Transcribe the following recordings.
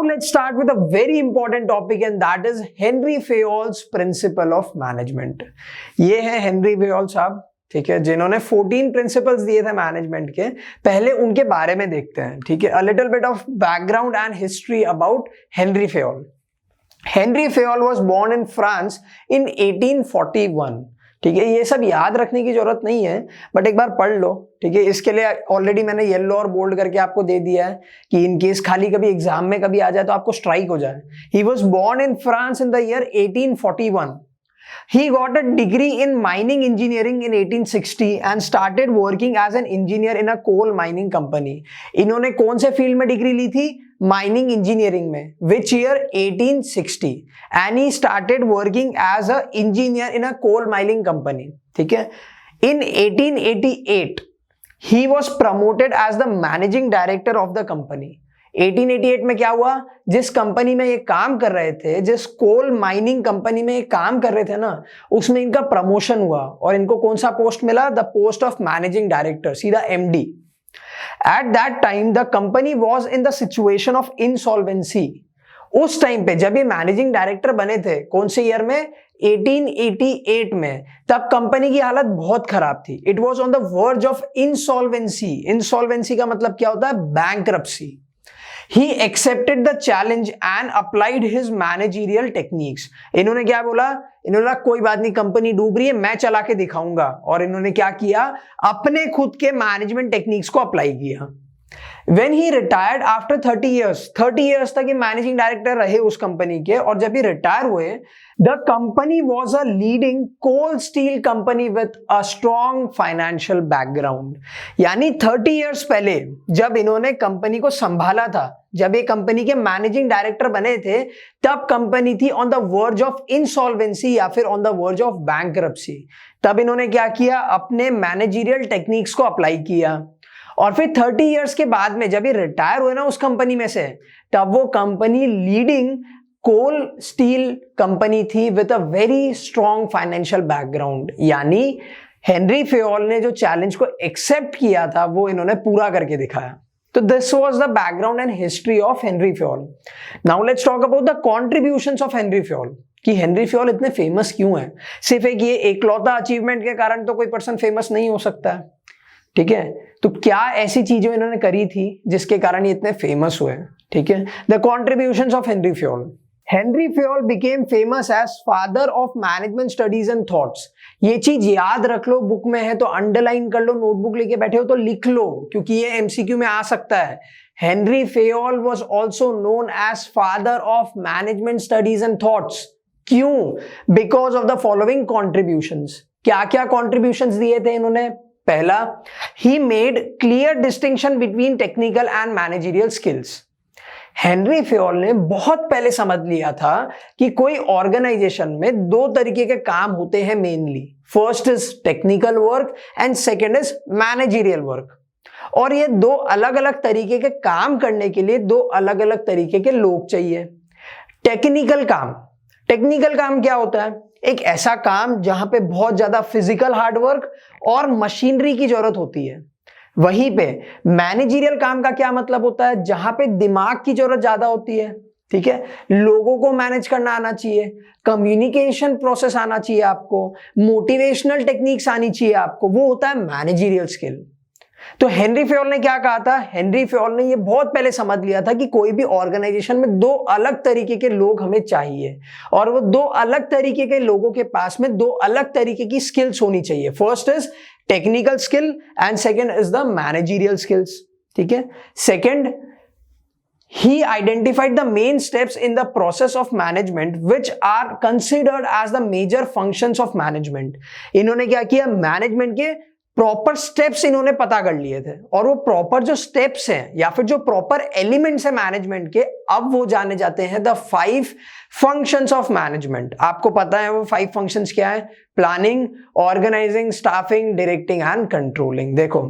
let's start with a very important topic and that is Henry Fayol's principle of management. ये है Henry Fayol साहब, ठीक है, जिन्होंने 14 प्रिंसिपल्स दिए थे मैनेजमेंट के। पहले उनके बारे में देखते हैं, ठीक है। A little bit of background and history about Henri Fayol. Henri Fayol was born in France in 1841, ठीक है। ये सब याद रखने की जरूरत नहीं है, बट एक बार पढ़ लो, ठीक है। इसके लिए ऑलरेडी मैंने येलो और बोल्ड करके आपको दे दिया है कि इन केस खाली कभी एग्जाम में कभी आ जाए तो आपको स्ट्राइक हो जाए। He was born in France in the year 1841. He got a degree in mining engineering in 1860 and started working as an engineer in a coal mining company. इन्होंने कौन से फील्ड में डिग्री ली थी? माइनिंग इंजीनियरिंग में। Which year? 1860. And he started working as a engineer in a coal mining company. ठीक है। In 1888, he was promoted as the managing director of the company. 1888 में क्या हुआ? जिस कंपनी में ये काम कर रहे थे, जिस कोल माइनिंग कंपनी में ये काम कर रहे थे ना, उसमें इनका प्रमोशन हुआ और इनको कौन सा पोस्ट मिला? The post of managing director, सीधा MD. At that time the company was in the situation of insolvency. उस टाइम पे जब ये मैनेजिंग डायरेक्टर बने थे, कौन से ईयर में? 1888 में। तब कंपनी की हालत बहुत खराब थी। It was on the verge of insolvency. Insolvency का मतलब क्या होता है? Bankruptcy. He accepted the challenge and applied his managerial techniques. इन्होंने क्या बोला? इन्होंने बोला कोई बात नहीं, कंपनी डूब रही है, मैं चला के दिखाऊंगा। और इन्होंने क्या किया? अपने खुद के मैनेजमेंट टेक्निक्स को अप्लाई किया। When he retired after 30 years, 30 years तक ये मैनेजिंग डायरेक्टर रहे उस कंपनी के, और जब ये रिटायर हुए, the company was a leading coal steel company with a strong financial background. यानी 30 years पहले जब इन्होंने कंपनी को संभाला था, जब ये कंपनी के मैनेजिंग डायरेक्टर बने थे, तब कंपनी थी on the verge of insolvency या फिर on the verge of bankruptcy. तब इन्होंने क्या किया? अपने मैनेजरियल टेक्निक्स को अप्लाई किया। और फिर 30 इयर्स के बाद में जब ये रिटायर हुए ना उस कंपनी में से, तब वो कंपनी लीडिंग कोल स्टील कंपनी थी with a very strong financial background. यानी हेनरी फेयोल ने जो चैलेंज को एक्सेप्ट किया था वो इन्होंने पूरा करके दिखाया। तो this was the background and history of Henri Fayol. Now let's talk about the contributions of Henri Fayol, कि हेनरी फेयोल इतने फेमस क्यों है। सिर्फ एक ये एकलौता अचीवमेंट के कारण तो कोई पर्सन फेमस नहीं हो सकता है, ठीक है। तो क्या ऐसी चीजें इन्होंने करी थी जिसके कारण ये इतने फेमस हुए, ठीक है। The contributions of Henri Fayol. Henri Fayol became famous as father of management studies and thoughts. ये चीज याद रख लो, बुक में है तो अंडरलाइन कर लो, नोटबुक लेके बैठे हो तो लिख लो, क्योंकि ये एमसीक्यू में आ सकता है। Henry Fayol was also known as father of management studies and thoughts. क्यों? Because of the following contributions. क्या क्या कॉन्ट्रीब्यूशंस दिए थे इन्होंने? पहला, he made clear distinction between technical and managerial skills. Henry Fayol ने बहुत पहले समझ लिया था कि कोई ऑर्गेनाइजेशन में दो तरीके के काम होते हैं mainly. First is technical work and second is managerial work. और ये दो अलग अलग तरीके के काम करने के लिए दो अलग अलग तरीके के लोग चाहिए। टेक्निकल काम क्या होता है? एक ऐसा काम जहां पे बहुत ज्यादा फिजिकल हार्डवर्क और मशीनरी की जरूरत होती है। वहीं पे मैनेजरियल काम का क्या मतलब होता है? जहां पे दिमाग की जरूरत ज्यादा होती है, ठीक है। लोगों को मैनेज करना आना चाहिए, कम्युनिकेशन प्रोसेस आना चाहिए आपको, मोटिवेशनल टेक्निक्स आनी चाहिए आपको, वो होता है मैनेजरियल स्किल। तो हेनरी फेयोल ने क्या कहा था? हेनरी फेयोल ने ये बहुत पहले समझ लिया था कि कोई भी ऑर्गेनाइजेशन में दो अलग तरीके के लोग हमें चाहिए, और वो दो अलग तरीके के लोगों के पास में दो अलग तरीके की स्किल्स होनी चाहिए। First is technical skill and second is the managerial skills, ठीक है। Second, he identified the main steps in the process of management which are considered as the major functions of management. इन्होंने क्या किया? Management के proper steps इन्होंने पता कर लिए थे, और वो प्रॉपर जो स्टेप्स हैं या फिर जो प्रॉपर एलिमेंट्स हैं मैनेजमेंट के, अब वो जाने जाते हैं द 5 फंक्शंस ऑफ मैनेजमेंट। आपको पता है वो 5 फंक्शंस क्या है? Planning, organizing, staffing, directing and controlling. देखो,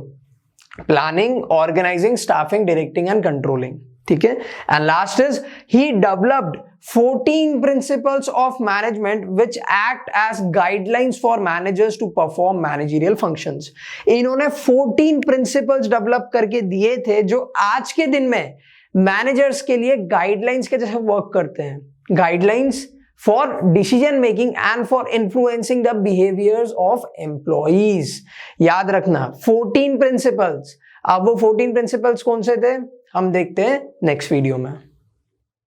planning, organizing, staffing, directing and controlling, ठीक है। And last is he developed 14 principles of management which act as guidelines for managers to perform managerial functions. इन्होंने 14 principles develop करके दिए थे जो आज के दिन में मैनेजर्स के लिए गाइडलाइंस के जैसे वर्क करते हैं, guidelines for decision making and for influencing the behaviours of employees. याद रखना 14 प्रिंसिपल्स। अब वो 14 प्रिंसिपल्स कौन से थे हम देखते हैं नेक्स्ट वीडियो में।